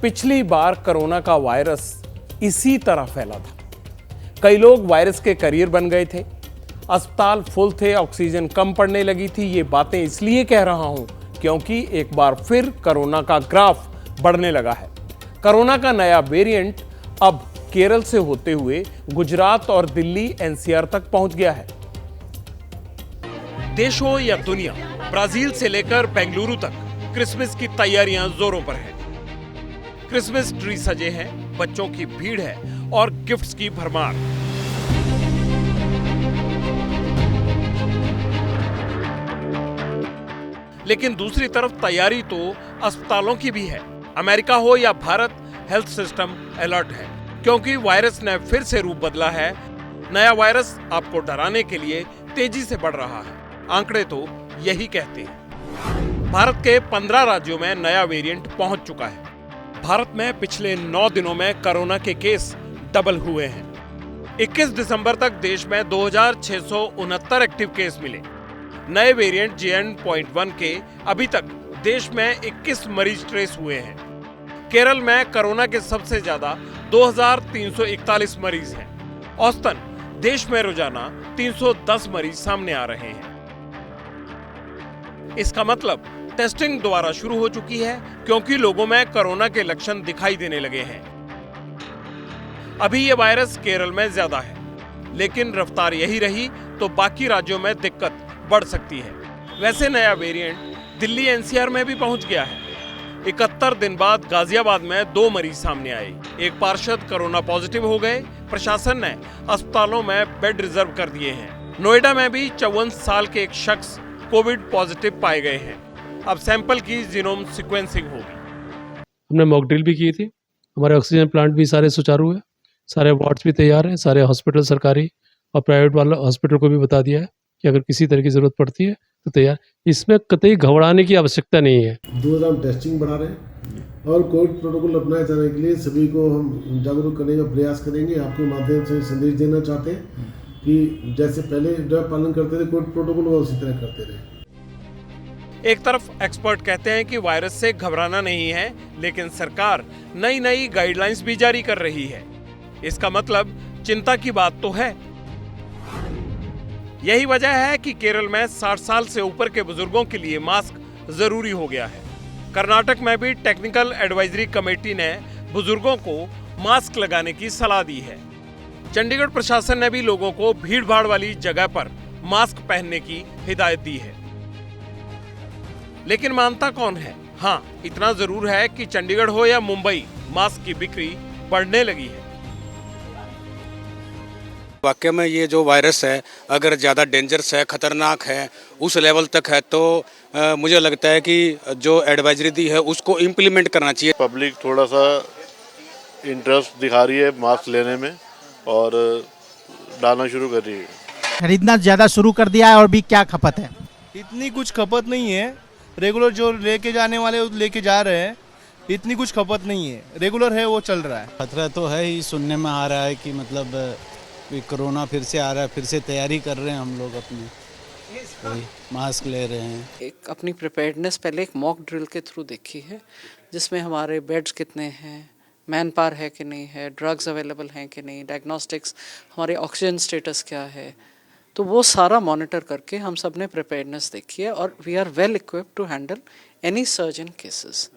पिछली बार कोरोना का वायरस इसी तरह फैला था। कई लोग वायरस के करियर बन गए थे, अस्पताल फुल थे, ऑक्सीजन कम पड़ने लगी थी। ये बातें इसलिए कह रहा हूं क्योंकि एक बार फिर कोरोना का ग्राफ बढ़ने लगा है। कोरोना का नया वेरिएंट अब केरल से होते हुए गुजरात और दिल्ली एनसीआर तक पहुंच गया है। देश हो या दुनिया, ब्राजील से लेकर बेंगलुरु तक क्रिसमस की तैयारियां जोरों पर है। क्रिसमस ट्री सजे हैं, बच्चों की भीड़ है और गिफ्ट्स की भरमार। लेकिन दूसरी तरफ तैयारी तो अस्पतालों की भी है। अमेरिका हो या भारत, हेल्थ सिस्टम अलर्ट है, क्योंकि वायरस ने फिर से रूप बदला है। नया वायरस आपको डराने के लिए तेजी से बढ़ रहा है। आंकड़े तो यही कहते हैं। भारत के 15 राज्यों में नया वेरिएंट पहुंच चुका है। भारत में पिछले 9 दिनों में कोरोना के केस डबल हुए हैं। 21 दिसंबर तक देश में 2669 एक्टिव केस मिले। नए वेरिएंट JN.1 के अभी तक देश में 21 मरीज ट्रेस हुए हैं। केरल में कोरोना के सबसे ज्यादा 2341 मरीज हैं। औसतन देश में रोजाना 310 मरीज सामने आ रहे हैं। इसका मतलब टेस्टिंग दोबारा शुरू हो चुकी है, क्योंकि लोगों में कोरोना के लक्षण दिखाई देने लगे हैं। अभी ये वायरस केरल में ज्यादा है, लेकिन रफ्तार यही रही तो बाकी राज्यों में दिक्कत बढ़ सकती है। वैसे नया वेरिएंट दिल्ली एनसीआर में भी पहुंच गया है। 71 दिन बाद गाजियाबाद में 2 मरीज सामने आए। एक पार्षद कोरोना पॉजिटिव हो गए। प्रशासन ने अस्पतालों में बेड रिजर्व कर दिए हैं। नोएडा में भी 54 साल के एक शख्स कोविड पॉजिटिव पाए गए हैं। अब सैंपल की जीनोम सीक्वेंसिंग होगी। हमने मॉक ड्रिल भी की थी। हमारे ऑक्सीजन प्लांट भी सारे सुचारू है, सारे वार्ड्स भी तैयार हैं। सारे हॉस्पिटल, सरकारी और प्राइवेट वाला हॉस्पिटल को भी बता दिया है कि अगर किसी तरह की जरूरत पड़ती है तो तैयार। इसमें कतई घबराने की आवश्यकता नहीं है। 2000 टेस्टिंग बढ़ा रहे हैं और कोविड प्रोटोकॉल अपनाए जाने के लिए सभी को हम जागरूक करने का प्रयास करेंगे। आपके माध्यम से संदेश देना चाहते हैं कि जैसे पहले जो पालन करते थे कोविड प्रोटोकॉल वो उसी तरह करते रहे। एक तरफ एक्सपर्ट कहते हैं कि वायरस से घबराना नहीं है, लेकिन सरकार नई नई गाइडलाइंस भी जारी कर रही है। इसका मतलब चिंता की बात तो है। यही वजह है कि केरल में 60 साल से ऊपर के बुजुर्गों के लिए मास्क जरूरी हो गया है। कर्नाटक में भी टेक्निकल एडवाइजरी कमेटी ने बुजुर्गों को मास्क लगाने की सलाह दी है। चंडीगढ़ प्रशासन ने भी लोगों को भीड़-भाड़ वाली जगह पर मास्क पहनने की हिदायत दी है। लेकिन मानता कौन है? हाँ, इतना जरूर है कि चंडीगढ़ हो या मुंबई, मास्क की बिक्री बढ़ने लगी है। वाकई में ये जो वायरस है अगर ज़्यादा डेंजरस है, खतरनाक है, उस लेवल तक है तो मुझे लगता है कि जो एडवाइजरी दी है उसको इम्प्लीमेंट करना चाहिए। पब्लिक थोड़ा सा इंटरेस्ट दिखा रही है मास्क लेने में और डालना शुरू कर रही है। खरीदना ज़्यादा शुरू कर दिया है। और भी क्या खपत है? इतनी कुछ खपत नहीं है। रेगुलर जो लेके जाने वाले लेके जा रहे हैं, इतनी कुछ खपत नहीं है। रेगुलर है वो चल रहा है। खतरा तो है ही, सुनने में आ रहा है कि मतलब कोरोना फिर से आ रहा है, फिर से तैयारी कर रहे हैं हम लोग अपनी, मास्क ले रहे हैं। एक अपनी प्रिपेयर्डनेस पहले एक मॉक ड्रिल के थ्रू देखी है, जिसमें हमारे बेड्स कितने हैं, मैन पावर है कि नहीं है, ड्रग्स अवेलेबल हैं कि नहीं, डायग्नोस्टिक्स, हमारे ऑक्सीजन स्टेटस क्या है, तो वो सारा मॉनिटर करके हम सब ने प्रिपेयर्डनेस देखी है और we are well equipped to handle any surge in cases.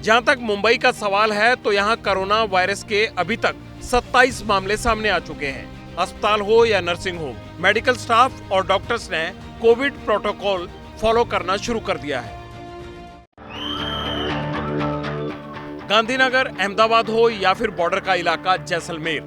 जहां तक मुंबई का सवाल है तो यहां कोरोना वायरस के अभी तक 27 मामले सामने आ चुके हैं। अस्पताल हो या नर्सिंग होम, मेडिकल स्टाफ और डॉक्टर्स ने कोविड प्रोटोकॉल फॉलो करना शुरू कर दिया है। गांधीनगर, अहमदाबाद हो या फिर बॉर्डर का इलाका जैसलमेर,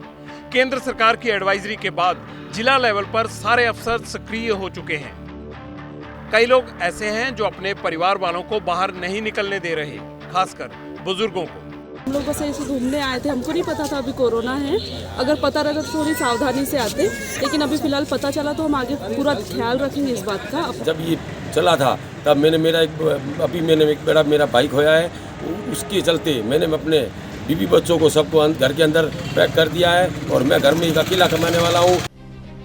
केंद्र सरकार की एडवाइजरी के बाद जिला लेवल पर सारे अफसर सक्रिय हो चुके हैं। कई लोग ऐसे हैं जो अपने परिवार वालों को बाहर नहीं निकलने दे रहे, खासकर बुजुर्गों को। हम लोग बस ऐसे घूमने आए थे, हमको नहीं पता था अभी कोरोना है। अगर पता रहता तो थोड़ी सावधानी से आते, लेकिन अभी फिलहाल पता चला तो हम आगे पूरा ख्याल रखेंगे इस बात का। जब ये चला था तब मैंने एक मेरा बाइक खोया है, उसके चलते मैंने अपने बीवी बच्चों को सबको घर के अंदर पैक कर दिया है और मैं घर में एक अकेला कमाने वाला हूँ।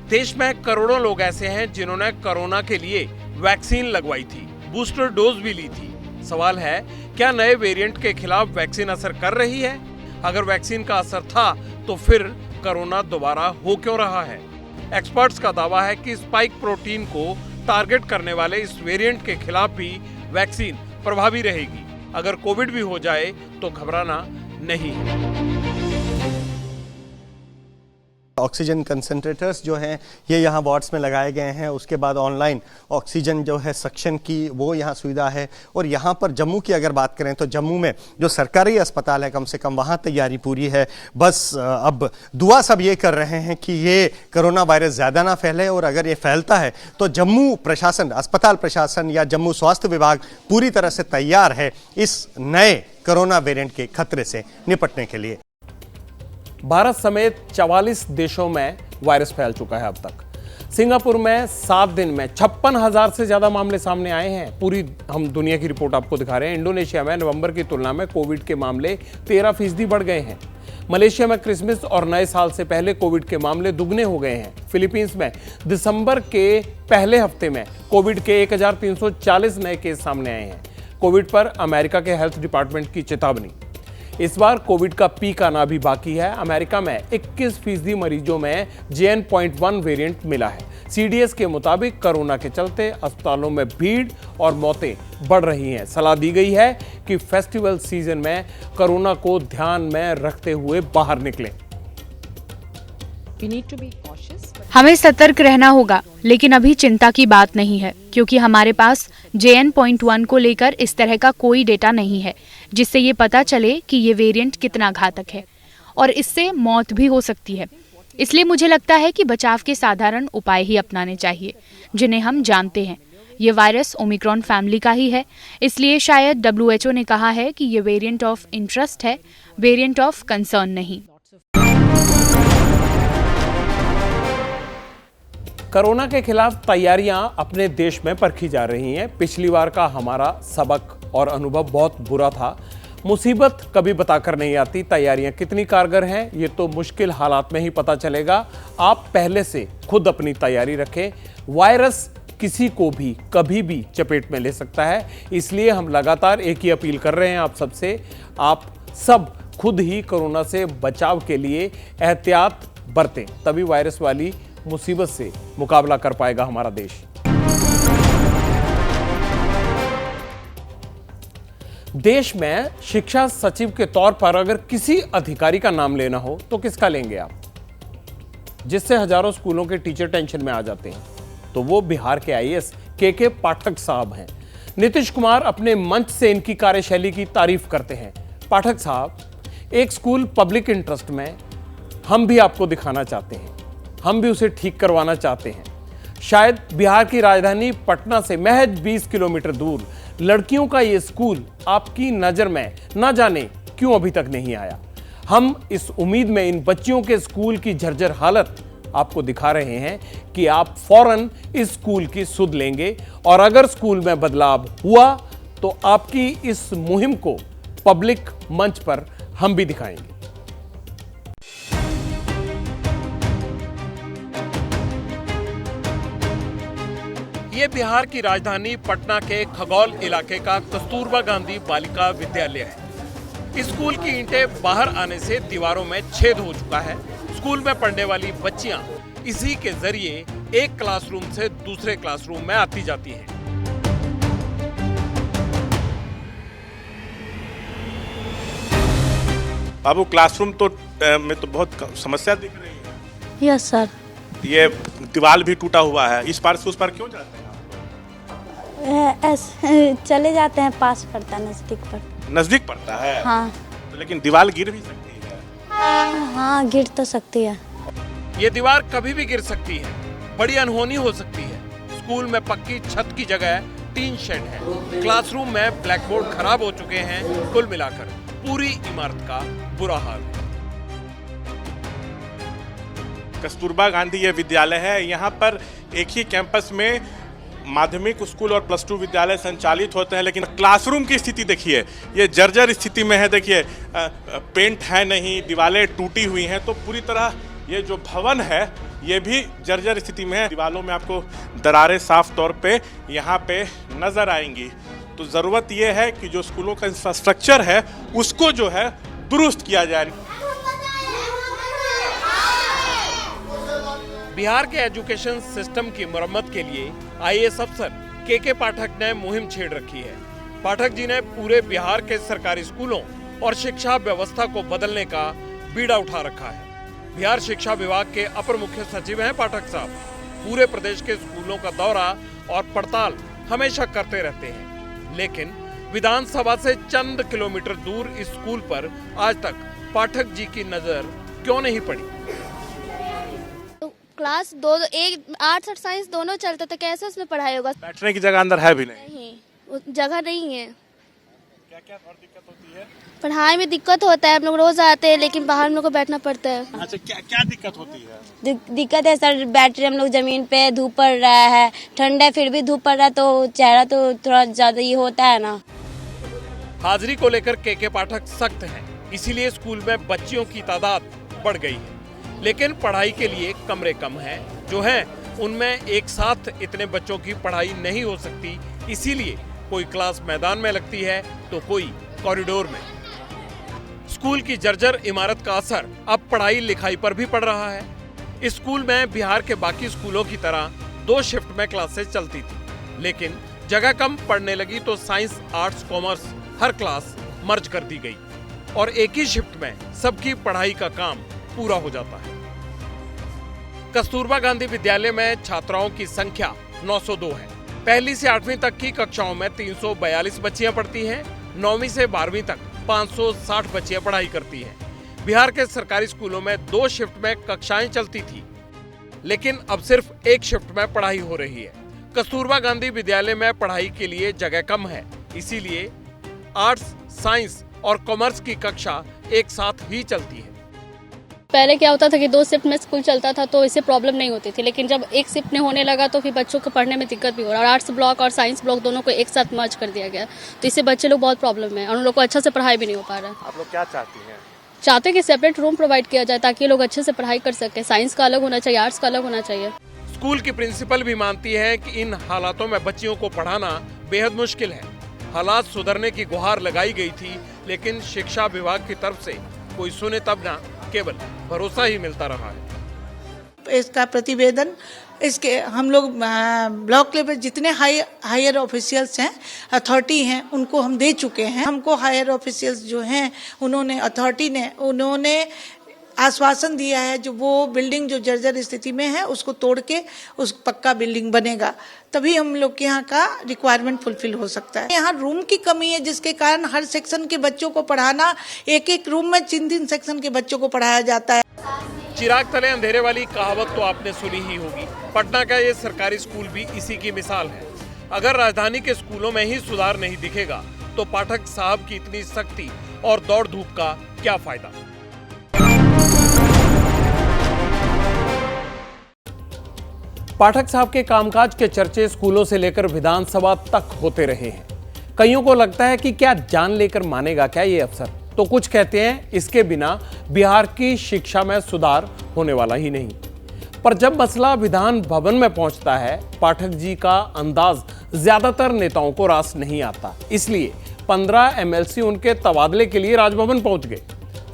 देश में करोड़ों लोग ऐसे हैं जिन्होंने कोरोना के लिए वैक्सीन लगवाई थी, बूस्टर डोज भी ली थी। सवाल है, क्या नए वेरिएंट के खिलाफ वैक्सीन असर कर रही है? अगर वैक्सीन का असर था तो फिर कोरोना दोबारा हो क्यों रहा है? एक्सपर्ट्स का दावा है कि स्पाइक प्रोटीन को टारगेट करने वाले इस वेरिएंट के खिलाफ भी वैक्सीन प्रभावी रहेगी। अगर कोविड भी हो जाए तो घबराना नहीं है। ऑक्सीजन कंसंट्रेटर्स जो हैं ये यहाँ वार्ड्स में लगाए गए हैं। उसके बाद ऑनलाइन ऑक्सीजन जो है सक्शन की वो यहाँ सुविधा है। और यहाँ पर जम्मू की अगर बात करें तो जम्मू में जो सरकारी अस्पताल है कम से कम वहाँ तैयारी पूरी है। बस अब दुआ सब ये कर रहे हैं कि ये कोरोना वायरस ज़्यादा ना फैले, और अगर ये फैलता है तो जम्मू प्रशासन, अस्पताल प्रशासन या जम्मू स्वास्थ्य विभाग पूरी तरह से तैयार है इस नए कोरोना वेरिएंट के खतरे से निपटने के लिए। भारत समेत 44 देशों में वायरस फैल चुका है अब तक। सिंगापुर में 7 दिन में 56,000 से ज्यादा मामले सामने आए हैं। पूरी हम दुनिया की रिपोर्ट आपको दिखा रहे हैं। इंडोनेशिया में नवंबर की तुलना में कोविड के मामले 13% बढ़ गए हैं। मलेशिया में क्रिसमस और नए साल से पहले कोविड के मामले दुगने हो गए हैं। फिलीपींस में दिसंबर के पहले हफ्ते में कोविड के 1340 नए केस सामने आए हैं। कोविड पर अमेरिका के हेल्थ डिपार्टमेंट की चेतावनी। इस बार कोविड का पीक आना भी बाकी है। अमेरिका में 21% मरीजों में JN.1 वेरिएंट मिला है। CDS के मुताबिक कोरोना के चलते अस्पतालों में भीड़ और मौतें बढ़ रही हैं। सलाह दी गई है कि फेस्टिवल सीजन में कोरोना को ध्यान में रखते हुए बाहर निकलें। हमें सतर्क रहना होगा, लेकिन अभी चिंता की बात नहीं है, क्योंकि हमारे पास JN.1 को लेकर इस तरह का कोई डेटा नहीं है जिससे ये पता चले कि ये वेरिएंट कितना घातक है, और इससे मौत भी हो सकती है। इसलिए मुझे लगता है कि बचाव के साधारण उपाय ही अपनाने चाहिए जिन्हें हम जानते हैं। ये वायरस ओमिक्रॉन फैमिली का ही है, इसलिए शायद WHO ने कहा है कि ये वेरिएंट ऑफ इंटरेस्ट है, वेरिएंट ऑफ कंसर्न नहीं। कोरोना के खिलाफ तैयारियां अपने देश में परखी जा रही हैं। पिछली बार का हमारा सबक और अनुभव बहुत बुरा था। मुसीबत कभी बताकर नहीं आती, तैयारियां कितनी कारगर हैं ये तो मुश्किल हालात में ही पता चलेगा। आप पहले से खुद अपनी तैयारी रखें। वायरस किसी को भी कभी भी चपेट में ले सकता है, इसलिए हम लगातार एक ही अपील कर रहे हैं आप सबसे, आप सब खुद ही कोरोना से बचाव के लिए एहतियात बरतें, तभी वायरस वाली मुसीबत से मुकाबला कर पाएगा हमारा देश। देश में शिक्षा सचिव के तौर पर अगर किसी अधिकारी का नाम लेना हो तो किसका लेंगे आप, जिससे हजारों स्कूलों के टीचर टेंशन में आ जाते हैं? तो वो बिहार के आईएएस के पाठक साहब हैं। नीतीश कुमार अपने मंच से इनकी कार्यशैली की तारीफ करते हैं। पाठक साहब, एक स्कूल पब्लिक इंटरेस्ट में हम भी आपको दिखाना चाहते हैं, हम भी उसे ठीक करवाना चाहते हैं। शायद बिहार की राजधानी पटना से महज 20 किलोमीटर दूर लड़कियों का ये स्कूल आपकी नजर में न जाने क्यों अभी तक नहीं आया। हम इस उम्मीद में इन बच्चियों के स्कूल की जर्जर हालत आपको दिखा रहे हैं कि आप फौरन इस स्कूल की सुध लेंगे, और अगर स्कूल में बदलाव हुआ तो आपकी इस मुहिम को पब्लिक मंच पर हम भी दिखाएंगे। ये बिहार की राजधानी पटना के खगौल इलाके का कस्तूरबा गांधी बालिका विद्यालय है। स्कूल की ईंटें बाहर आने से दीवारों में छेद हो चुका है। स्कूल में पढ़ने वाली बच्चियां इसी के जरिए एक क्लासरूम से दूसरे क्लासरूम में आती जाती हैं। बाबू, क्लासरूम में तो बहुत समस्या दिख रही है। Yes sir. ये दीवार भी टूटा हुआ है, इस पार से उस पार क्यों जाते हैं? चले जाते हैं, पास पड़ता है, नजदीक पड़ता है। हाँ। तो लेकिन दीवार गिर भी सकती है। हाँ, गिर तो सकती है। ये दीवार कभी भी गिर सकती है, बड़ी अनहोनी हो सकती है। स्कूल में पक्की छत की जगह टीन शेड है। क्लासरूम में ब्लैक बोर्ड खराब हो चुके हैं। कुल मिलाकर पूरी इमारत का बुरा हाल है। कस्तूरबा गांधी ये विद्यालय है। यहाँ पर एक ही कैंपस में माध्यमिक स्कूल और प्लस 2 विद्यालय संचालित होते हैं, लेकिन क्लासरूम की स्थिति देखिए, ये जर्जर स्थिति में है। देखिए, पेंट है नहीं, दीवारें टूटी हुई हैं, तो पूरी तरह ये जो भवन है ये भी जर्जर स्थिति में है। दीवारों में आपको दरारें साफ तौर पे यहाँ पे नजर आएंगी। तो ज़रूरत ये है कि जो स्कूलों का इंफ्रास्ट्रक्चर है उसको जो है दुरुस्त किया जाए। बिहार के एजुकेशन सिस्टम की मरम्मत के लिए आईएएस अफसर के पाठक ने मुहिम छेड़ रखी है। पाठक जी ने पूरे बिहार के सरकारी स्कूलों और शिक्षा व्यवस्था को बदलने का बीड़ा उठा रखा है। बिहार शिक्षा विभाग के अपर मुख्य सचिव हैं पाठक साहब। पूरे प्रदेश के स्कूलों का दौरा और पड़ताल हमेशा करते रहते हैं, लेकिन विधानसभा से चंद किलोमीटर दूर इस स्कूल पर आज तक पाठक जी की नजर क्यों नहीं पड़ी? क्लास 2 एक आर्ट्स और साइंस दोनों चलते तो कैसे उसमें पढ़ाई होगा? बैठने की जगह अंदर है भी नहीं, जगह नहीं है। क्या और दिक्कत होती है? पढ़ाई में दिक्कत होता है, हम लोग रोज आते हैं लेकिन बाहर हम लोग को बैठना पड़ता है। अच्छा, क्या दिक्कत होती है? दिक्कत है सर, बैठ रहे हम लोग जमीन पे, धूप पड़ रहा है, ठंड है फिर भी धूप पड़ रहा है, तो चेहरा तो थोड़ा ज्यादा ये होता है ना। हाजिरी को लेकर के पाठक सख्त हैं, इसीलिए स्कूल में बच्चियों की तादाद बढ़ गई है। लेकिन पढ़ाई के लिए कमरे कम हैं, जो हैं उनमें एक साथ इतने बच्चों की पढ़ाई नहीं हो सकती, इसीलिए कोई क्लास मैदान में लगती है तो कोई कॉरिडोर में। स्कूल की जर्जर इमारत का असर अब पढ़ाई लिखाई पर भी पड़ रहा है। इस स्कूल में बिहार के बाकी स्कूलों की तरह 2 शिफ्ट में क्लासेस चलती थी, लेकिन जगह कम पड़ने लगी तो साइंस, आर्ट्स, कॉमर्स हर क्लास मर्ज कर दी गई और एक ही शिफ्ट में सबकी पढ़ाई का काम पूरा हो जाता है। कस्तूरबा गांधी विद्यालय में छात्राओं की संख्या 902 है। पहली से 8वीं तक की कक्षाओं में 342 बच्चियां पढ़ती हैं। 9वीं से 12वीं तक 560 बच्चियां पढ़ाई करती हैं। बिहार के सरकारी स्कूलों में 2 शिफ्ट में कक्षाएं चलती थी, लेकिन अब सिर्फ एक शिफ्ट में पढ़ाई हो रही है। कस्तूरबा गांधी विद्यालय में पढ़ाई के लिए जगह कम है, इसीलिए आर्ट्स, साइंस और कॉमर्स की कक्षा एक साथ ही चलती है। पहले क्या होता था कि 2 शिफ्ट में स्कूल चलता था तो इससे प्रॉब्लम नहीं होती थी, लेकिन जब एक शिफ्ट में होने लगा तो फिर बच्चों को पढ़ने में दिक्कत भी हो रहा है। और आर्ट्स ब्लॉक और साइंस ब्लॉक दोनों को एक साथ मर्ज कर दिया गया, तो इससे बच्चे लोग बहुत प्रॉब्लम है और उन लोग को अच्छा से पढ़ाई भी नहीं हो पा रहा है। आप लोग क्या चाहती हैं? चाहते कि सेपरेट रूम प्रोवाइड किया जाए ताकि ये लोग अच्छे से पढ़ाई कर सके। साइंस का अलग होना चाहिए, आर्ट्स का अलग होना चाहिए। स्कूल की प्रिंसिपल भी मानती है कि इन हालातों में बच्चियों को पढ़ाना बेहद मुश्किल है। हालात सुधरने की गुहार लगाई गई थी, लेकिन शिक्षा विभाग की तरफ से कोई सुने तब ना, केवल भरोसा ही मिलता रहा है। इसका प्रतिवेदन इसके हम लोग ब्लॉक लेवल जितने हायर ऑफिशियल्स हैं, अथॉरिटी हैं, उनको हम दे चुके हैं। हमको हायर ऑफिशियल्स जो हैं उन्होंने आश्वासन दिया है जो वो बिल्डिंग जो जर्जर स्थिति में है उसको तोड़ के उस पक्का बिल्डिंग बनेगा, तभी हम लोग के यहाँ का रिक्वायरमेंट फुलफिल हो सकता है। यहाँ रूम की कमी है जिसके कारण हर सेक्शन के बच्चों को पढ़ाना, एक रूम में 3 सेक्शन के बच्चों को पढ़ाया जाता है। चिराग तले अंधेरे वाली कहावत तो आपने सुनी ही होगी। पटना का ये सरकारी स्कूल भी इसी की मिसाल है। अगर राजधानी के स्कूलों में ही सुधार नहीं दिखेगा तो पाठक साहब की इतनी सख्ती और दौड़ धूप का क्या फायदा। पाठक साहब के कामकाज के चर्चे स्कूलों से लेकर विधानसभा तक होते रहे हैं। कईयों को लगता है कि क्या जान लेकर मानेगा क्या ये अफसर, तो कुछ कहते हैं इसके बिना बिहार की शिक्षा में सुधार होने वाला ही नहीं। पर जब मसला विधान भवन में पहुंचता है, पाठक जी का अंदाज ज्यादातर नेताओं को रास नहीं आता। इसलिए 15 MLC उनके तबादले के लिए राजभवन पहुंच गए।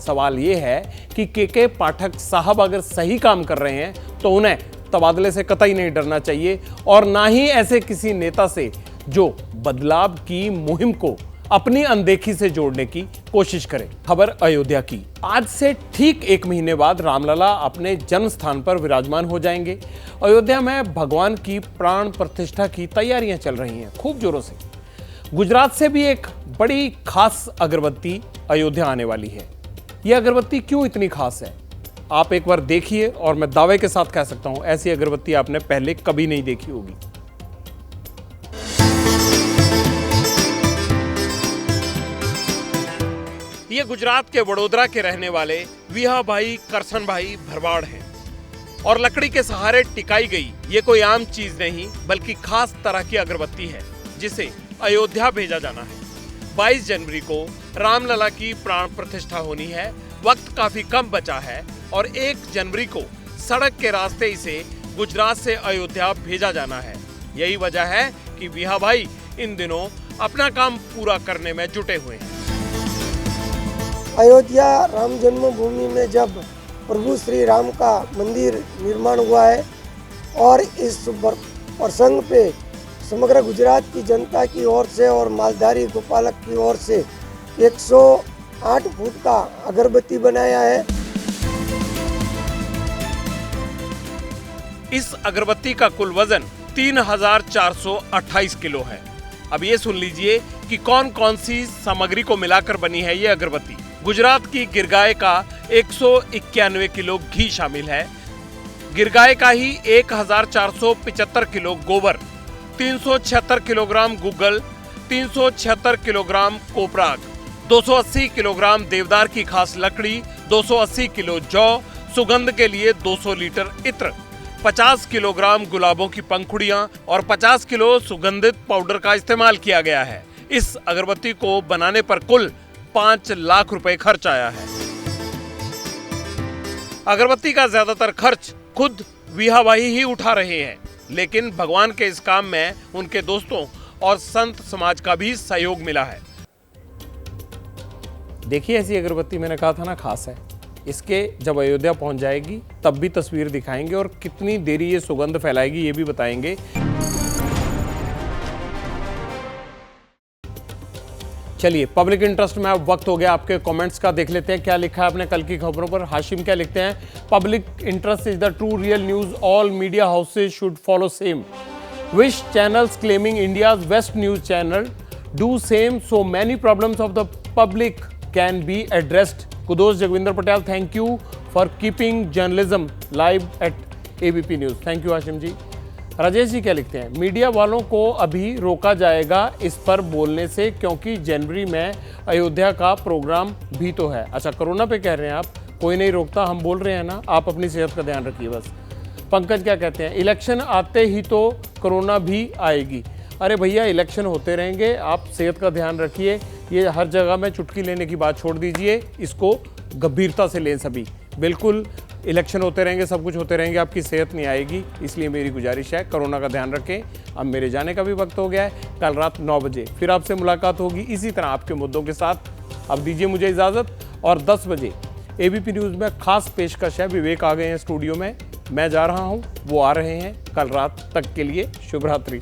सवाल ये है कि के पाठक साहब अगर सही काम कर रहे हैं तो उन्हें तबादले से कतई नहीं डरना चाहिए, और ना ही ऐसे किसी नेता से जो बदलाव की मुहिम को अपनी अनदेखी से जोड़ने की कोशिश करे। खबर अयोध्या की। आज से ठीक 1 महीने बाद रामलला अपने जन्म स्थान पर विराजमान हो जाएंगे। अयोध्या में भगवान की प्राण प्रतिष्ठा की तैयारियां चल रही हैं खूब जोरों से। गुजरात से भी एक बड़ी खास अगरबत्ती अयोध्या आने वाली है। यह अगरबत्ती क्यों इतनी खास है, आप एक बार देखिए और मैं दावे के साथ कह सकता हूं ऐसी अगरबत्ती आपने पहले कभी नहीं देखी होगी। ये गुजरात के वडोदरा के रहने वाले विहा भाई करसन भाई भरवाड़ हैं और लकड़ी के सहारे टिकाई गई ये कोई आम चीज नहीं बल्कि खास तरह की अगरबत्ती है जिसे अयोध्या भेजा जाना है। 22 जनवरी को रामलला की प्राण प्रतिष्ठा होनी है। वक्त काफी कम बचा है और 1 जनवरी को सड़क के रास्ते इसे गुजरात से अयोध्या भेजा जाना है। यही वजह है कि विहा भाई इन दिनों अपना काम पूरा करने में जुटे हुए हैं। अयोध्या राम जन्मभूमि में जब प्रभु श्री राम का मंदिर निर्माण हुआ है और इस प्रसंग पे समग्र गुजरात की जनता की ओर से और मालधारी गोपालक की ओर से 108 फुट का अगरबत्ती बनाया है। इस अगरबत्ती का कुल वजन 3428 किलो है। अब ये सुन लीजिए कि कौन कौन सी सामग्री को मिलाकर बनी है ये अगरबत्ती। गुजरात की गिरगाय का 191 किलो घी शामिल है। गिरगाय का ही 1475 किलो गोबर, 376 किलोग्राम गुग्गल, 376 किलोग्राम कोपराग, 280 किलोग्राम देवदार की खास लकड़ी, 280 किलो जौ, सुगंध के लिए 200 लीटर इत्र, 50 किलोग्राम गुलाबों की पंखुड़ियां और 50 किलो सुगंधित पाउडर का इस्तेमाल किया गया है। इस अगरबत्ती को बनाने पर कुल 5 लाख रुपए खर्च आया है। अगरबत्ती का ज्यादातर खर्च खुद विहा भाई ही उठा रहे हैं, लेकिन भगवान के इस काम में उनके दोस्तों और संत समाज का भी सहयोग मिला है। देखिए ऐसी अगरबत्ती मैंने कहा था ना खास है। इसके जब अयोध्या पहुंच जाएगी तब भी तस्वीर दिखाएंगे और कितनी देरी ये सुगंध फैलाएगी ये भी बताएंगे। चलिए पब्लिक इंटरेस्ट में अब वक्त हो गया आपके कमेंट्स का। देख लेते हैं क्या लिखा है आपने कल की खबरों पर। हाशिम क्या लिखते हैं, public interest is the true real news, all media houses should follow same, wish channels claiming India's best news channel do same so many problems of the public can be addressed. Kudos Jagvinder Patel, thank you for keeping journalism live at ABP news. Thank you Hashim ji. Rajesh ji क्या लिखते हैं, media वालों को अभी रोका जाएगा इस पर बोलने से क्योंकि जनवरी में अयोध्या का प्रोग्राम भी तो है। अच्छा कोरोना पे कह रहे हैं आप, कोई नहीं रोकता, हम बोल रहे हैं ना, आप अपनी सेहत का ध्यान रखिए बस। पंकज क्या कहते हैं, इलेक्शन आते ही तो कोरोना भी आएगी। अरे भैया इलेक्शन होते रहेंगे, आप सेहत का ध्यान रखिए। ये हर जगह में चुटकी लेने की बात छोड़ दीजिए, इसको गंभीरता से लें सभी। बिल्कुल इलेक्शन होते रहेंगे, सब कुछ होते रहेंगे, आपकी सेहत नहीं आएगी। इसलिए मेरी गुजारिश है, कोरोना का ध्यान रखें। अब मेरे जाने का भी वक्त हो गया है। कल रात 9 बजे फिर आपसे मुलाकात होगी इसी तरह आपके मुद्दों के साथ। अब दीजिए मुझे इजाज़त, और 10 बजे एबीपी न्यूज़ में खास पेशकश है। विवेक आ गए हैं स्टूडियो में, मैं जा रहा हूँ, वो आ रहे हैं। कल रात तक के लिए शुभ रात्रि।